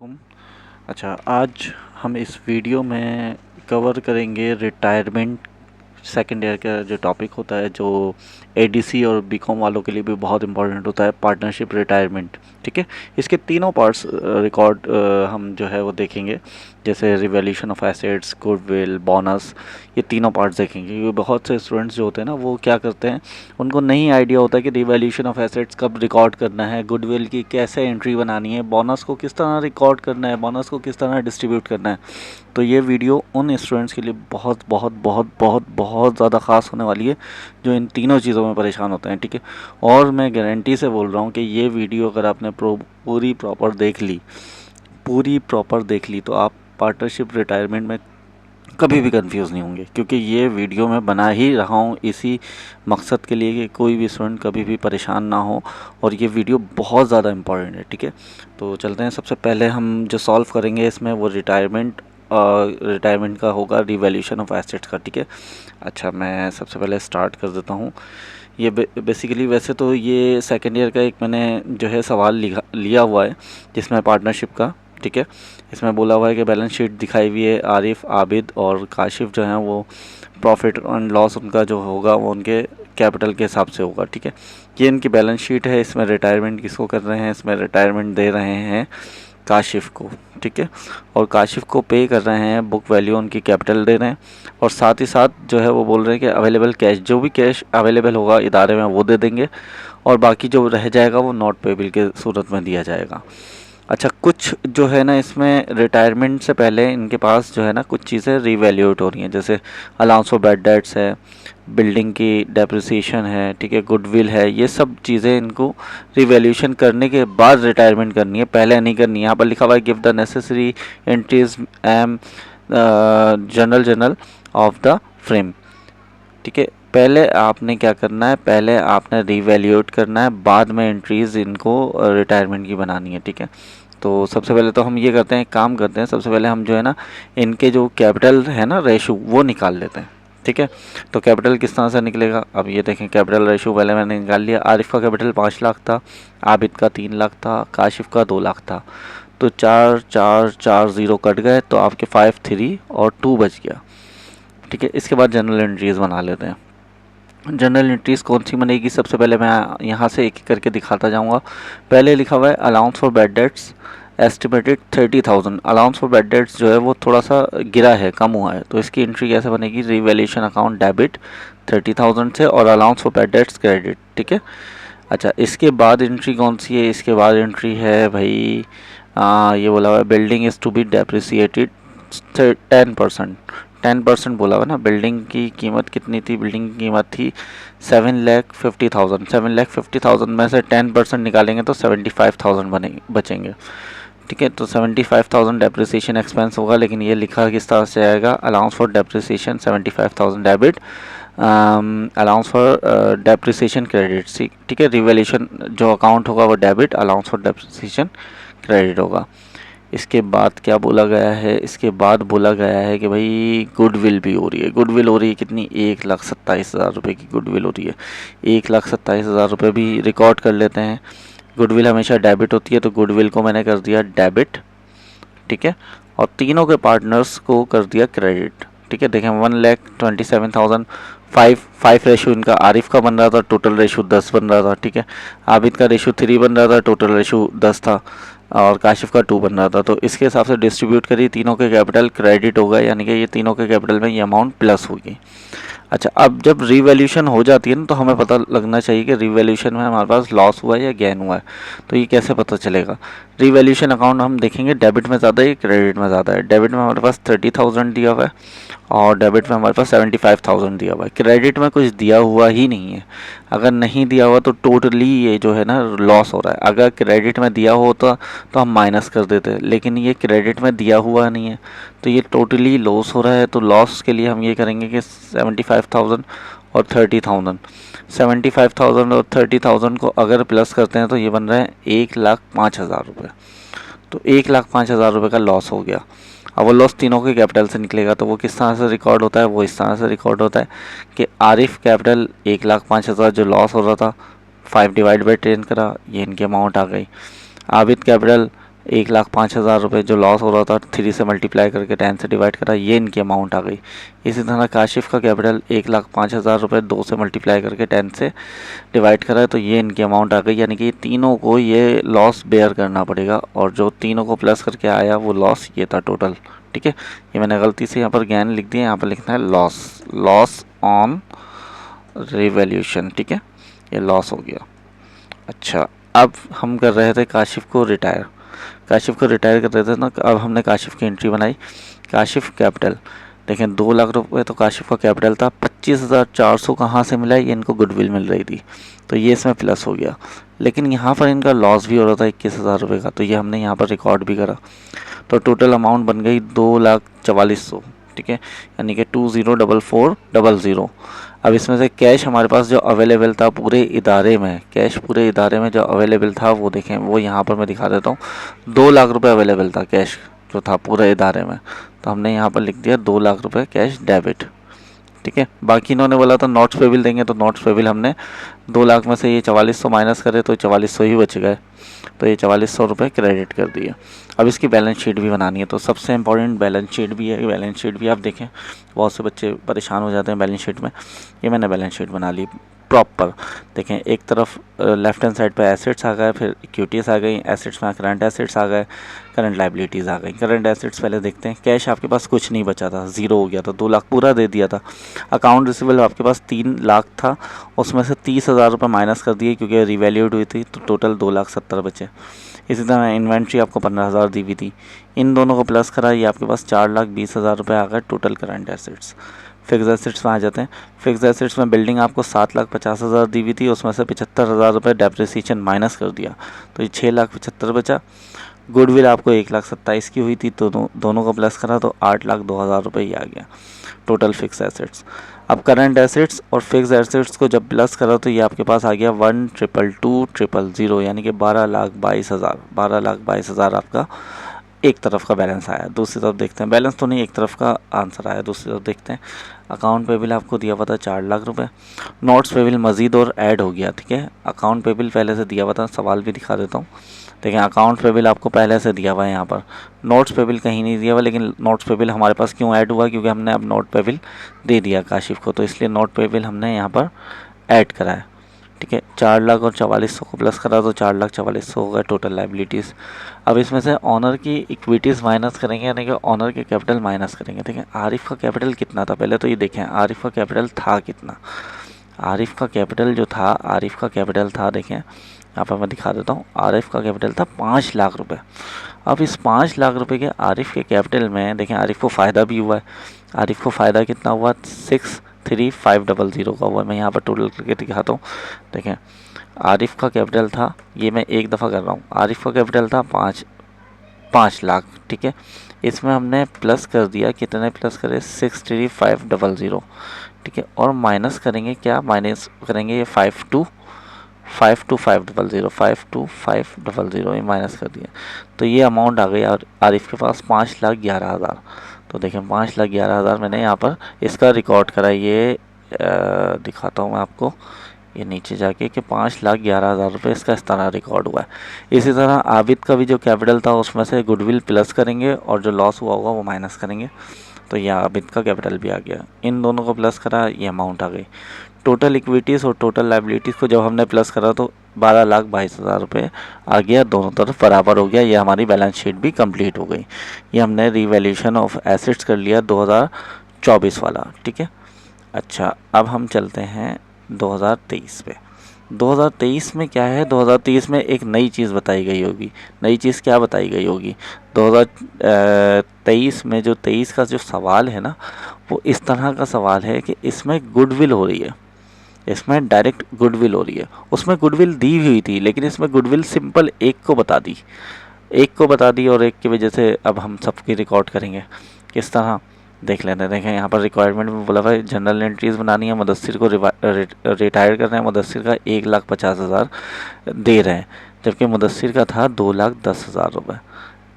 हम- अच्छा, आज हम इस वीडियो में कवर करेंगे रिटायरमेंट सेकेंड ईयर का जो टॉपिक होता है, जो एडीसी और बीकॉम वालों के लिए भी बहुत इंपॉर्टेंट होता है, पार्टनरशिप रिटायरमेंट। ठीक है, इसके तीनों पार्ट्स रिकॉर्ड हम जो है वो देखेंगे, जैसे revaluation of assets, goodwill, bonus. ये तीनों पार्ट्स देखेंगे क्योंकि बहुत से स्टूडेंट्स जो होते हैं ना, वो क्या करते हैं, उनको नहीं आइडिया होता है कि रिवैल्यूएशन ऑफ एसेट्स कब रिकॉर्ड करना है, गुडविल की कैसे एंट्री बनानी है, बोनस को किस तरह रिकॉर्ड करना है, बोनस को किस तरह डिस्ट्रीब्यूट करना है। तो ये वीडियो उन स्टूडेंट्स के लिए बहुत बहुत बहुत बहुत बहुत ज़्यादा ख़ास होने वाली है जो इन तीनों चीज़ों में परेशान होते हैं। ठीक है, और मैं गारंटी से बोल रहा हूँ कि ये वीडियो अगर आपने पूरी प्रॉपर देख ली तो आप पार्टनरशिप रिटायरमेंट में कभी भी कंफ्यूज नहीं होंगे, क्योंकि ये वीडियो मैं बना ही रहा हूँ इसी मकसद के लिए कि कोई भी स्टूडेंट कभी भी परेशान ना हो, और ये वीडियो बहुत ज़्यादा इंपॉर्टेंट है। ठीक है, तो चलते हैं। सबसे पहले हम जो सॉल्व करेंगे इसमें वो रिटायरमेंट का होगा, रिवैल्यूएशन ऑफ एसेट्स का। ठीक है, अच्छा मैं सबसे पहले स्टार्ट कर देता हूँ। ये बेसिकली वैसे तो ये सेकेंड ईयर का एक मैंने जो है सवाल लिया हुआ है जिसमें पार्टनरशिप का। ठीक है, इसमें बोला हुआ है कि बैलेंस शीट दिखाई हुई है, आरिफ, आबिद और काशिफ जो हैं वो प्रॉफिट एंड लॉस उनका जो होगा वो उनके कैपिटल के हिसाब से होगा। ठीक है, ये इनकी बैलेंस शीट है। इसमें रिटायरमेंट किसको कर रहे हैं, इसमें रिटायरमेंट दे रहे हैं काशिफ को। ठीक है, और काशिफ को पे कर रहे हैं, बुक वैल्यू उनकी कैपिटल दे रहे हैं, और साथ ही साथ जो है वो बोल रहे हैं कि अवेलेबल कैश, जो भी कैश अवेलेबल होगा इदारे में वो दे देंगे, और बाकी जो रह जाएगा वो नॉट पेबल के सूरत में दिया जाएगा। अच्छा, कुछ जो है ना इसमें रिटायरमेंट से पहले इनके पास जो है ना कुछ चीज़ें रिवैल्यूएट हो रही हैं, जैसे अलाउंस फॉर बैड डेट्स है, बिल्डिंग की डेप्रिसिएशन है, ठीक है, गुडविल है। ये सब चीज़ें इनको रिवैल्यूएशन करने के बाद रिटायरमेंट करनी है, पहले नहीं करनी है। यहाँ पर लिखा हुआ है give the necessary entries in journal of the firm. ठीक है, पहले आपने क्या करना है, पहले आपने रिवैल्यूएट करना है, बाद में एंट्रीज इनको रिटायरमेंट की बनानी है। ठीक है, तो सबसे पहले तो हम ये करते हैं, काम करते हैं, सबसे पहले हम जो है ना इनके जो कैपिटल है ना रेशो वो निकाल लेते हैं। ठीक है, तो कैपिटल किस तरह से निकलेगा, अब ये देखें, कैपिटल रेशो पहले मैंने निकाल लिया। आरिफ का कैपिटल 5 लाख था, आबिद का 3 लाख था, काशिफ का 2 लाख था। तो 4 4 4 0 कट गए, तो आपके 5 3 और 2 बच गया। ठीक है, इसके बाद जनरल एंट्रीज बना लेते हैं। जनरल एंट्रीज कौन सी बनेगी, सबसे पहले मैं यहाँ से एक एक करके दिखाता जाऊँगा। पहले लिखा हुआ है allowance for bad debts estimated 30,000। Allowance for bad debts जो है वो थोड़ा सा गिरा है, कम हुआ है, तो इसकी एंट्री कैसे बनेगी, रिवैल्यूएशन अकाउंट डेबिट 30,000 से और allowance for bad debts credit. ठीक है, अच्छा इसके बाद एंट्री कौन सी है, इसके बाद एंट्री है भाई ये बोला हुआ है building is to be depreciated 10%। 10% बोला हुआ ना। बिल्डिंग की कीमत कितनी थी, बिल्डिंग की कीमत थी 7,50,000। 7,50,000 में से 10% निकालेंगे तो 75,000 बचेंगे। ठीक है, तो 75,000 डेप्रिसिएशन एक्सपेंस होगा, लेकिन ये लिखा किस तरह से आएगा, allowance for depreciation 75,000 debit, allowance for depreciation credit. ठीक है, रिवैल्यूएशन जो अकाउंट होगा वो debit, allowance for depreciation credit होगा। इसके बाद क्या बोला गया है, इसके बाद बोला गया है कि भाई गुडविल भी हो रही है। गुडविल हो रही है कितनी, 1,27,000 रुपये की गुडविल हो रही है। 1,27,000 रुपये भी रिकॉर्ड कर लेते हैं। गुडविल हमेशा डेबिट होती है, तो गुडविल को मैंने कर दिया डेबिट। ठीक है, और तीनों के पार्टनर्स को कर दिया क्रेडिट। ठीक है, देखें 1,27,000, 5 रेशो इनका आरिफ का बन रहा था, टोटल रेशो 10 बन रहा था। ठीक है, आबिद का रेशो 3 बन रहा था, टोटल रेशो 10 था, और काशिफ का 2 बन रहा था। तो इसके हिसाब से डिस्ट्रीब्यूट करिए, तीनों के कैपिटल क्रेडिट होगा, यानी कि ये तीनों के कैपिटल में ये अमाउंट प्लस होगी। अच्छा, अब जब रिवैल्यूएशन हो जाती है ना, तो हमें पता लगना चाहिए कि रिवैल्यूएशन में हमारे पास लॉस हुआ है या गेन हुआ है। तो ये कैसे पता चलेगा, रिवैल्यूएशन अकाउंट हम देखेंगे डेबिट में ज़्यादा है, क्रेडिट में ज़्यादा है। डेबिट में हमारे पास 30,000 दिया हुआ है, और डेबिट में हमारे पास 75,000 दिया हुआ है। क्रेडिट में कुछ दिया हुआ ही नहीं है। अगर नहीं दिया हुआ तो टोटली ये जो है ना लॉस हो रहा है। अगर क्रेडिट में दिया होता तो हम माइनस कर देते, लेकिन ये क्रेडिट में दिया हुआ नहीं है, तो ये टोटली लॉस हो रहा है। तो लॉस के लिए हम ये करेंगे कि 75,000 और 30,000, 75,000 और 30,000 को अगर प्लस करते हैं तो ये बन रहा है 1,05,000 रुपये। तो 1,05,000 रुपये का लॉस हो गया। अब वो लॉस तीनों के कैपिटल से निकलेगा, तो वो किस तरह से रिकॉर्ड होता है, वो इस तरह से रिकॉर्ड होता है कि आरिफ कैपिटल 1,05,000 जो लॉस हो रहा था, 5 डिवाइड बाई 10 करा, ये इनकी अमाउंट आ गई। आबिद कैपिटल 1,05,000 रुपये जो लॉस हो रहा था 3 से मल्टीप्लाई करके 10 से डिवाइड करा, ये इनकी अमाउंट आ गई। इसी तरह काशिफ का कैपिटल 1,05,000 रुपये 2 से मल्टीप्लाई करके 10 से डिवाइड करा है, तो ये इनकी अमाउंट आ गई। यानी कि तीनों को ये लॉस बेयर करना पड़ेगा, और जो तीनों को प्लस करके आया वो लॉस ये था टोटल। ठीक है, ये मैंने गलती से यहाँ पर गेन लिख दिया, यहाँ पर लिखना है लॉस ऑन रिवैल्यूएशन। ठीक है, ये लॉस हो गया। अच्छा, अब हम कर रहे थे काशिफ को रिटायर कर रहे थे ना। अब हमने काशिफ की एंट्री बनाई। काशिफ कैपिटल देखें 2 लाख रुपए तो काशिफ का कैपिटल था। 25,400 कहाँ से मिला, ये इनको गुडविल मिल रही थी, तो ये इसमें प्लस हो गया। लेकिन यहाँ पर इनका लॉस भी हो रहा था 21,000 रुपये का, तो ये हमने यहाँ पर रिकॉर्ड भी करा। तो टोटल अमाउंट बन गई 2,44,100। ठीक है, यानी कि 20,4,000। अब इसमें से कैश हमारे पास जो अवेलेबल था पूरे इदारे में, जो अवेलेबल था वो देखें, वो यहाँ पर मैं दिखा देता हूँ। 2 लाख रुपए अवेलेबल था कैश जो था पूरे इदारे में, तो हमने यहाँ पर लिख दिया 2 लाख रुपए कैश डेबिट। ठीक है, बाकी इन्होंने बोला था नोट्स पेबिल देंगे, तो नोट्स पेबिल हमने 2 लाख में से ये 4400 माइनस करे तो 4400 ही बच गए, तो ये 4400 रुपये क्रेडिट कर दिए। अब इसकी बैलेंस शीट भी बनानी है, तो सबसे इम्पोर्टेंट बैलेंस शीट भी है। बैलेंस शीट भी आप देखें, बहुत से बच्चे परेशान हो जाते हैं बैलेंस शीट में। ये मैंने बैलेंस शीट बना ली प्रॉपर। देखें, एक तरफ लेफ्ट हैंड साइड पे एसेट्स आ गए, फिर इक्विटीज़ आ गई, एसेट्स में करंट एसेट्स आ गए, करंट लाइबिलिटीज़ आ गई। करंट एसेट्स पहले देखते हैं। कैश आपके पास कुछ नहीं बचा था, ज़ीरो हो गया था, 2 लाख पूरा दे दिया था। अकाउंट रिसीवेबल आपके पास 3 लाख था, उसमें से 30,000 रुपये माइनस कर दिए क्योंकि रिवैल्यूड हुई थी, तो टोटल 2,70,000 बचे। इसी तरह इन्वेंट्री आपको 15,000 दी हुई थी, इन दोनों को प्लस करा, ये आपके पास 4,20,000 रुपये आ गए total current assets. Fix assets में आ जाते हैं। फिक्स एसेट्स में बिल्डिंग आपको 7,50,000 दी हुई थी, उसमें से 75,000 रुपये डेप्रिसिएशन माइनस कर दिया, तो ये 6,75,000 बचा। गुडविल आपको 1,27,000 की हुई थी, तो दोनों को प्लस करा तो 8,02,000 रुपये ही आ गया टोटल फिक्स एसेट्स। अब करंट एसेट्स और फिक्स एसेट्स को जब प्लस करा तो ये आपके पास आ गया 1,22,2,000, यानी कि 12,22,000 आपका एक तरफ का बैलेंस आया। दूसरी तरफ देखते हैं, बैलेंस तो नहीं, एक तरफ का आंसर आया। दूसरी तरफ देखते हैं, अकाउंट पेबिल आपको दिया हुआ था 4 लाख रुपए, नोट्स पेबिल मज़ीद और ऐड हो गया। ठीक है, अकाउंट पेबिल पहले से दिया हुआ था, सवाल भी दिखा देता हूँ। देखें, अकाउंट पेबिल आपको पहले से दिया हुआ है यहाँ पर, नोट्स पेबिल कहीं नहीं दिया हुआ, लेकिन नोट्स पेबिल हमारे पास क्यों ऐड हुआ, क्योंकि हमने अब नोट पेबिल दे दिया काशिफ को, तो इसलिए नोट पेबिल हमने यहाँ पर ऐड करा है। ठीक है, 4 लाख और 44,000 को प्लस करा तो 4,44,000 हो गया टोटल लाइबिलिटीज़। अब इसमें से ऑनर की इक्विटीज़ माइनस करेंगे, यानी कि ऑनर के कैपिटल माइनस करेंगे। ठीक है, आरिफ का कैपिटल कितना था, पहले तो ये देखें आरिफ का कैपिटल था कितना। आरिफ का कैपिटल जो था, देखें यहाँ पर मैं दिखा देता हूँ। आरिफ का कैपिटल था 5 लाख रुपए। अब इस 5 लाख रुपए के आरिफ के कैपिटल में देखें, आरिफ को फ़ायदा भी हुआ है। आरिफ को फ़ायदा कितना हुआ, 6,35,000 का हुआ। मैं यहाँ पर टोटल करके दिखाता हूँ। देखें, आरिफ का कैपिटल था, ये मैं एक दफ़ा कर रहा हूँ, आरिफ का कैपिटल था 5 लाख। ठीक है, इसमें हमने प्लस कर दिया, कितने प्लस करे, 6,35,000। ठीक है, और माइनस करेंगे, क्या माइनस करेंगे, ये 5,5,000 ये माइनस कर दिया, तो ये अमाउंट आ गई और आरिफ के पास 5,11,000। तो देखें 5,11,000 मैंने यहाँ पर इसका रिकॉर्ड करा, ये दिखाता हूँ मैं आपको, ये नीचे जाके कि 5,11,000 रुपये इसका इस तरह रिकॉर्ड हुआ है। इसी तरह आबिद का भी जो कैपिटल था उसमें से गुडविल प्लस करेंगे और जो लॉस हुआ होगा वो माइनस करेंगे, तो ये आबिद का कैपिटल भी आ गया। इन दोनों को प्लस करा, ये अमाउंट आ गई। टोटल इक्विटीज़ और टोटल लाइबिलिटीज़ को जब हमने प्लस करा तो 12,22,000 रुपये आ गया, दोनों तरफ बराबर हो गया। ये हमारी बैलेंस शीट भी कंप्लीट हो गई। ये हमने रिवैल्यूएशन ऑफ एसेट्स कर लिया 2024 वाला। ठीक है, अच्छा अब हम चलते हैं 2023 पे। 2023 में क्या है, 2023 में एक नई चीज़ बताई गई होगी। नई चीज़ क्या बताई गई होगी, 2023 में जो 23 का जो सवाल है ना, वो इस तरह का सवाल है कि इसमें गुडविल हो रही है, इसमें डायरेक्ट गुडविल हो रही है। उसमें गुडविल दी हुई थी, लेकिन इसमें गुडविल सिंपल एक को बता दी, और एक की वजह से अब हम सबकी रिकॉर्ड करेंगे। किस तरह देख लेते हैं। देखें यहाँ पर रिक्वायरमेंट में बोला भाई जनरल एंट्रीज़ बनानी है, मुदस्सिर को रिटायर करना है। मुदस्सिर का 1,50,000 दे रहे हैं, जबकि मुदस्सिर का था 2,10,000 रुपये।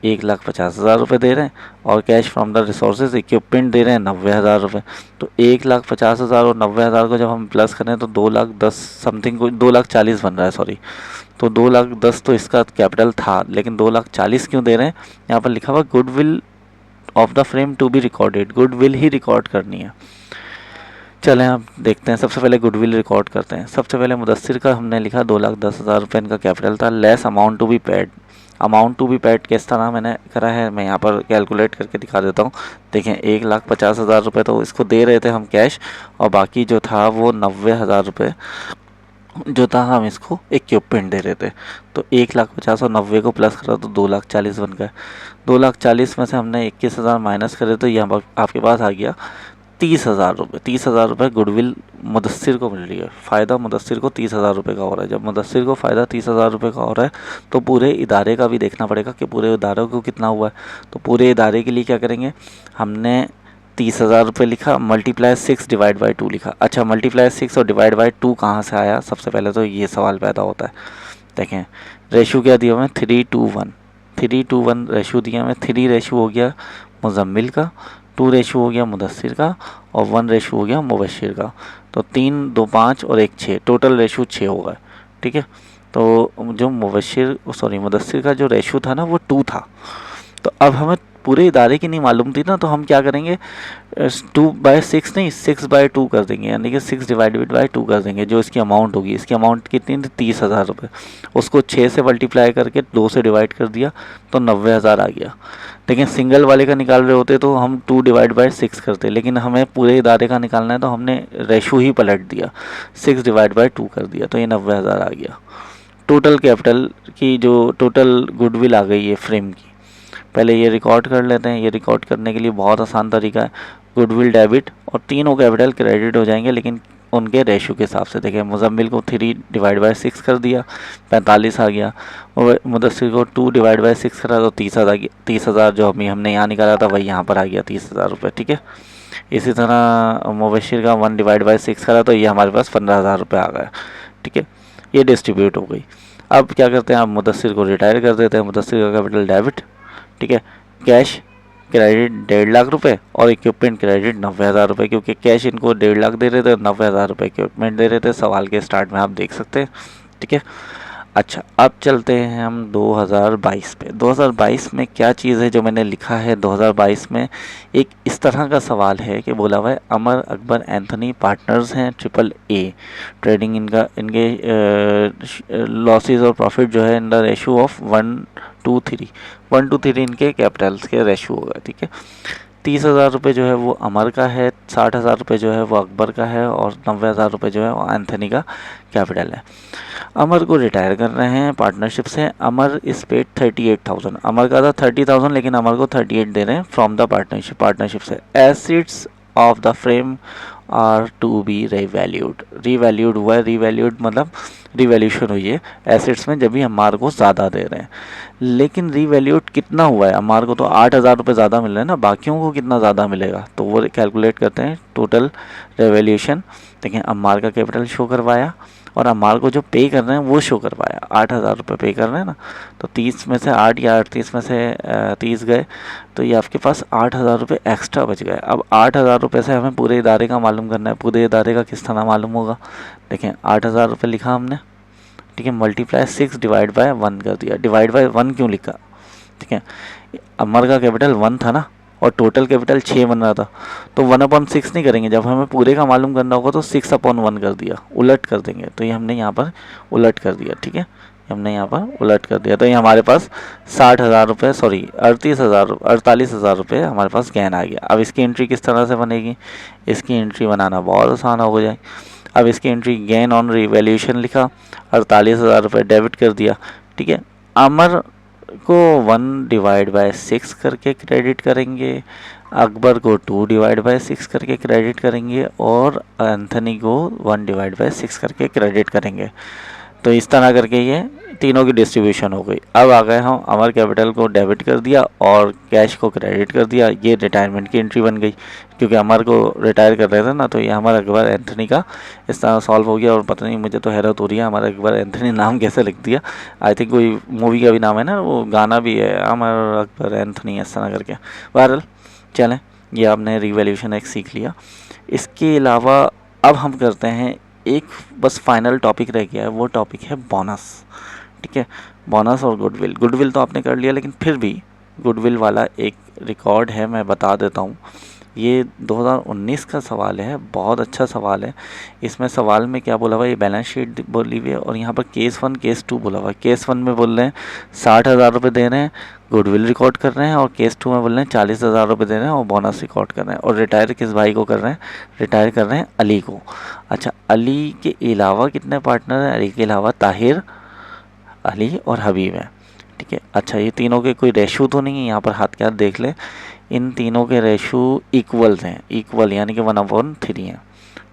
1,50,000 रुपये दे रहे हैं और cash from the resources equipment दे रहे हैं 90,000 रुपये। तो 1,50,000 और 90,000 को जब हम प्लस करें तो 2,10,000 समथिंग, को 2,40,000 बन रहा है, सॉरी। तो 2,10,000 तो इसका कैपिटल था, लेकिन 2,40,000 क्यों दे रहे हैं? यहाँ पर लिखा हुआ goodwill of the firm to be recorded, goodwill ही रिकॉर्ड करनी है। चलें अब देखते हैं, सबसे पहले गुडविल रिकॉर्ड करते हैं। सबसे पहले मुदस्सिर का हमने लिखा 2,10,000 रुपये इनका कैपिटल था, less amount to be paid. Amount to be paid किस तरह मैंने करा है, मैं यहाँ पर कैलकुलेट करके दिखा देता हूँ। देखें 1,50,000 रुपये तो इसको दे रहे थे हम कैश, और बाकी जो था वो 90,000 रुपये जो था हम इसको इक्विपमेंट दे रहे थे। तो 1,50,000 और 90 को प्लस करा तो 2,40,000 बन गए। 2,40,000 में से हमने 21,000 माइनस करे तो यहाँ पर आपके पास आ गया 30,000 रुपये। 30,000 रुपये गुडविल मुदस्सिर को मिल रही है, फ़ायदा मुदस्सिर को 30,000 रुपये का हो रहा है। जब मुदस्सिर को फ़ायदा 30,000 रुपये का हो रहा है तो पूरे इदारे का भी देखना पड़ेगा कि पूरे इदारे को कितना हुआ है। तो पूरे इदारे के लिए क्या करेंगे, हमने 30,000 रुपये लिखा, मल्टीप्लाई 6 डिवाइड बाई 2 लिखा। अच्छा, मल्टीप्लाई 6 और डिवाइड बाई 2 कहाँ से आया, सबसे पहले तो ये सवाल पैदा होता है। देखें रेशो क्या दिया हुआ है, 3:1। 3:1 रेशो दिया हमें। 3 रेशो हो गया मुजम्मिल का, 2 रेशो हो गया मुदस्सिर का, और 1 रेशो हो गया मुबश्शिर का। तो 3, 2, 5 और 1, 6, टोटल रेशो 6 होगा। ठीक है, तो जो मुदस्सिर का जो रेशो था ना वो 2 था। तो अब हमें पूरे इदारे की नहीं मालूम थी ना, तो हम क्या करेंगे, 2/6 नहीं 6/2 कर देंगे, यानी कि 6 डिवाइडेड बाई 2 कर देंगे। जो इसकी अमाउंट होगी, इसकी अमाउंट कितनी थी, 30,000 रुपये। उसको 6 से मल्टीप्लाई करके 2 से डिवाइड कर दिया तो 90,000 आ गया। लेकिन सिंगल वाले का निकाल रहे होते तो हम 2 डिवाइड बाई 6 करते, लेकिन हमें पूरे इदारे का निकालना है तो हमने रेशो ही पलट दिया, 6 डिवाइड बाई 2 कर दिया, तो ये 90,000 आ गया। टोटल कैपिटल की जो टोटल गुडविल आ गई है फ्रेम की। पहले ये रिकॉर्ड कर लेते हैं। ये रिकॉर्ड करने के लिए बहुत आसान तरीका है, गुडविल डेबिट और तीनों कैपिटल क्रेडिट हो जाएंगे, लेकिन उनके रेशो के हिसाब से। देखें मुजम्मिल को 3 डिवाइड बाई 6 कर दिया, 45 आ गया, और मुदस्सिर को 2 डिवाइड बाई 6 करा तो 30,000 जो हमने यहाँ निकाला था वही यहाँ पर आ गया 30,000 रुपये। ठीक है, इसी तरह मुबश्शिर का 1 डिवाइड बाई 6 करा तो ये हमारे पास 15,000 रुपये आ गया। ठीक है, ये डिस्ट्रीब्यूट हो गई। अब क्या करते हैं, आप मुदस्सिर को रिटायर कर देते हैं। मुदस्सिर का कैपिटल डेबिट, ठीक है, कैश क्रेडिट 1.5 लाख रुपए और इक्विपमेंट क्रेडिट 90,000 रुपये, क्योंकि कैश इनको 1.5 लाख दे रहे थे, 90,000 रुपये इक्विपमेंट दे रहे थे। सवाल के स्टार्ट में आप देख सकते हैं। ठीक है, अच्छा अब चलते हैं हम 2022 पे। 2022 में क्या चीज़ है जो मैंने लिखा है। 2022 में एक इस तरह का सवाल है कि बोला हुआ है अमर अकबर एंथनी पार्टनर्स हैं AAA ट्रेडिंग, इनके लॉसेस और प्रॉफिट जो है इन द रेशो ऑफ 1:3 इनके कैपिटल्स के रेशो होगा। ठीक है, 30,000 रुपये जो है वो अमर का है, 60,000 रुपये जो है वो अकबर का है, और 90,000 रुपये जो है वो एंथनी का कैपिटल है। अमर को रिटायर कर रहे हैं पार्टनरशिप से। अमर इस पेड 38,000, अमर का था 30,000 लेकिन अमर को 38 दे रहे हैं फ्रॉम द पार्टनरशिप से। Assets of the firm are to be revalued हुआ है। रीवैल्यूड मतलब रिवैल्यूशन हुई है एसेट्स में जब भी अमार को ज़्यादा दे रहे हैं। लेकिन रीवैल्यूड कितना हुआ है, अमार को तो 8,000 रुपये ज़्यादा मिल रहे हैं ना, बाकियों को कितना ज़्यादा मिलेगा, तो वो कैलकुलेट करते हैं टोटल रिवैल्यूशन। देखें अमार का कैपिटल शो करवाया और अमार को जो पे कर रहे हैं वो शो करवाया। 8,000 रुपये पे कर रहे हैं ना, तो 30 में से 8 या 38 में से 30 गए, तो ये आपके पास 8,000 रुपये एक्स्ट्रा बच गए। अब 8,000 रुपये से हमें पूरे इदारे का मालूम करना है। पूरे इदारे का किस तरह मालूम होगा, देखें 8,000 रुपये लिखा हमने, ठीक है, मल्टीप्लाई 6 डिवाइड बाय 1 कर दिया। डिवाइड बाय 1 क्यों लिखा, ठीक है, अमर का कैपिटल 1 था ना और टोटल कैपिटल 6 बन रहा था, तो 1/6 नहीं करेंगे। जब हमें पूरे का मालूम करना होगा तो 6/1 कर दिया, उलट कर देंगे। तो ये हमने यहाँ पर उलट कर दिया। ठीक है, हमने यहाँ पर उलट कर दिया, तो ये हमारे पास 60,000 रुपये 48,000 रुपये हमारे पास गेन आ गया। अब इसकी एंट्री किस तरह से बनेगी, इसकी एंट्री बनाना बहुत आसान हो जाए। अब इसकी एंट्री गेन ऑन रिवैल्यूएशन लिखा, 48,000 रुपये डेबिट कर दिया। ठीक है, अमर को 1 डिवाइड बाय 6 करके क्रेडिट करेंगे, अकबर को 2 डिवाइड बाय 6 करके क्रेडिट करेंगे, और एंथनी को 1 डिवाइड बाय 6 करके क्रेडिट करेंगे। तो इस तरह करके ये तीनों की डिस्ट्रीब्यूशन हो गई। अब आ गए हम अमर कैपिटल को डेबिट कर दिया और कैश को क्रेडिट कर दिया। ये रिटायरमेंट की एंट्री बन गई, क्योंकि अमर को रिटायर कर रहे थे ना, तो ये अमर अकबर एंथनी का इस तरह सॉल्व हो गया। और पता नहीं, मुझे तो हैरत हो रही है अमर अकबर एंथनी नाम कैसे लिख दिया। आई थिंक कोई मूवी का भी नाम है ना, वो गाना भी है अमर अकबर एंथनी इस तरह करके। बहरहाल चलें, ये आपने रिवैल्यूएशन एक सीख लिया। इसके अलावा अब हम करते हैं एक बस फाइनल टॉपिक रह गया है, वो टॉपिक है बोनस। ठीक है। बोनस और गुडविल, गुडविल तो आपने कर लिया, लेकिन फिर भी गुडविल वाला एक रिकॉर्ड है, मैं बता देता हूँ। ये 2019 का सवाल है, बहुत अच्छा सवाल है। इसमें सवाल में क्या बोला हुआ है, ये बैलेंस शीट बोली हुई है और यहाँ पर केस 1 केस 2 बोला हुआ है। केस 1 में बोल रहे हैं 60,000 रुपये दे रहे हैं, गुडविल रिकॉर्ड कर रहे हैं, और केस 2 में बोल रहे हैं 40,000 रुपये दे रहे हैं और बोनस रिकॉर्ड कर रहे हैं। और रिटायर किस भाई को कर रहे हैं, रिटायर कर रहे हैं अली को। अच्छा, अली के अलावा कितने पार्टनर हैं, अली के अलावा ताहिर, अली और हबीब है, ठीक है। अच्छा, ये तीनों के कोई रेशो तो नहीं है, यहाँ पर हाथ के हाथ देख लें, इन तीनों के रेशो इक्वल्स हैं, इक्वल यानी कि 1/3 हैं।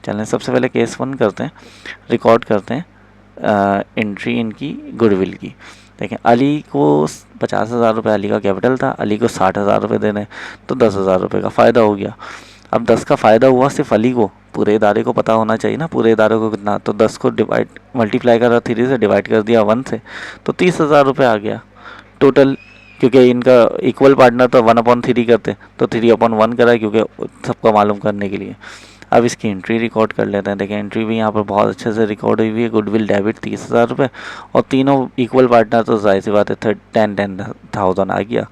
चलें, सबसे पहले केस 1 करते हैं, रिकॉर्ड करते हैं एंट्री इनकी गुडविल की। देखें, अली को 50,000 रुपये अली का कैपिटल था, अली को 60,000 रुपये देने, तो 10,000 रुपये का फ़ायदा हो गया। अब 10 का फ़ायदा हुआ सिर्फ अली को, पूरे इदारे को पता होना चाहिए ना, पूरे इदारे को कितना, तो 10 को डिवाइड मल्टीप्लाई करा 3 से, डिवाइड कर दिया 1 से, तो 30,000 रुपये आ गया टोटल। क्योंकि इनका इक्वल पार्टनर तो 1/3 करते, तो 3/1 करा, क्योंकि सबको मालूम करने के लिए। अब इसकी एंट्री रिकॉर्ड कर लेते हैं। देखें, एंट्री भी यहाँ पर बहुत अच्छे से रिकॉर्ड हुई है। गुडविल डेबिट 30,000 रुपये, और तीनों इक्वल पार्टनर, तो जाहिर सी बात है 10,000 आ गया।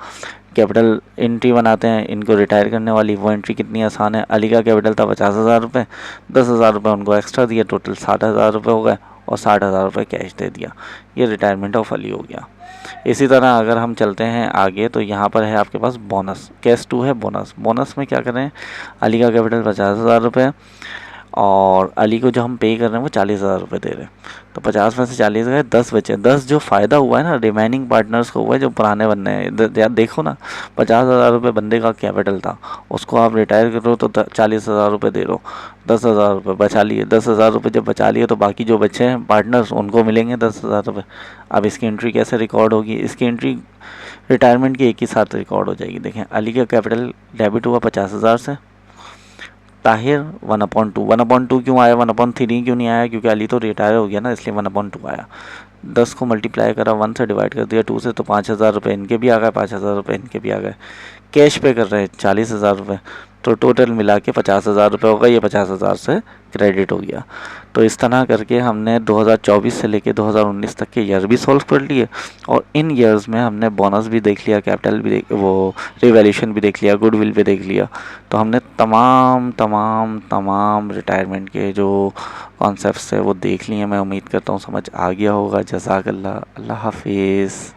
कैपिटल एंट्री बनाते हैं इनको रिटायर करने वाली, वो एंट्री कितनी आसान है। अली का कैपिटल था 50,000 रुपये, 10,000 रुपये उनको एक्स्ट्रा दिया, टोटल 60,000 रुपये हो गए, और 60,000 रुपये कैश दे दिया। ये रिटायरमेंट ऑफ अली हो गया। इसी तरह अगर हम चलते हैं आगे, तो यहाँ पर है आपके पास बोनस, केस 2 है बोनस। बोनस में क्या करें, अली का कैपिटल 50,000 रुपये, और अली को जो हम पे कर रहे हैं वो 40,000 रुपये दे रहे हैं, तो 50 में से 40 गए, 10 बचे। 10 जो फ़ायदा हुआ है ना रिमेनिंग पार्टनर्स को हुआ है, जो पुराने बंदे हैं। यार देखो ना, 50,000 रुपये बंदे का कैपिटल था, उसको आप रिटायर कर रहे हो तो 40,000 रुपये दे रहे हो, 10,000 रुपये बचा लिए। 10,000 रुपये जब बचा लिए, तो बाकी जो बचे हैं पार्टनर्स उनको मिलेंगे 10,000 रुपये। अब इसकी एंट्री कैसे रिकॉर्ड होगी, इसकी एंट्री रिटायरमेंट की एक ही साथ रिकॉर्ड हो जाएगी। देखें, अली का कैपिटल डेबिट हुआ 50,000 से, ताहिर 1/2, 1/2 क्यों आया, 1/3 क्यों नहीं आया, क्योंकि अली तो रिटायर हो गया ना, इसलिए 1/2 आया। 10 को मल्टीप्लाई करा 1 से, डिवाइड कर दिया 2 से, तो 5,000 रुपये इनके भी आ गए, 5,000 रुपये इनके भी आ गए। कैश पे कर रहे हैं 40,000 रुपये, तो टोटल मिला के 50,000 रुपये होगा। ये 50,000 से क्रेडिट हो गया। तो इस तरह करके हमने 2024 से लेके 2019 तक के ईयर भी सॉल्व कर लिए, और इन ईयर्स में हमने बोनस भी देख लिया, कैपिटल भी वो रिवैल्यूएशन भी देख लिया, गुडविल भी देख लिया। तो हमने तमाम तमाम तमाम रिटायरमेंट के जो कॉन्सेप्ट्स है वो देख लिए। मैं उम्मीद करता हूँ समझ आ गया होगा। जज़ाकल्लाह, अल्लाह हाफिज़।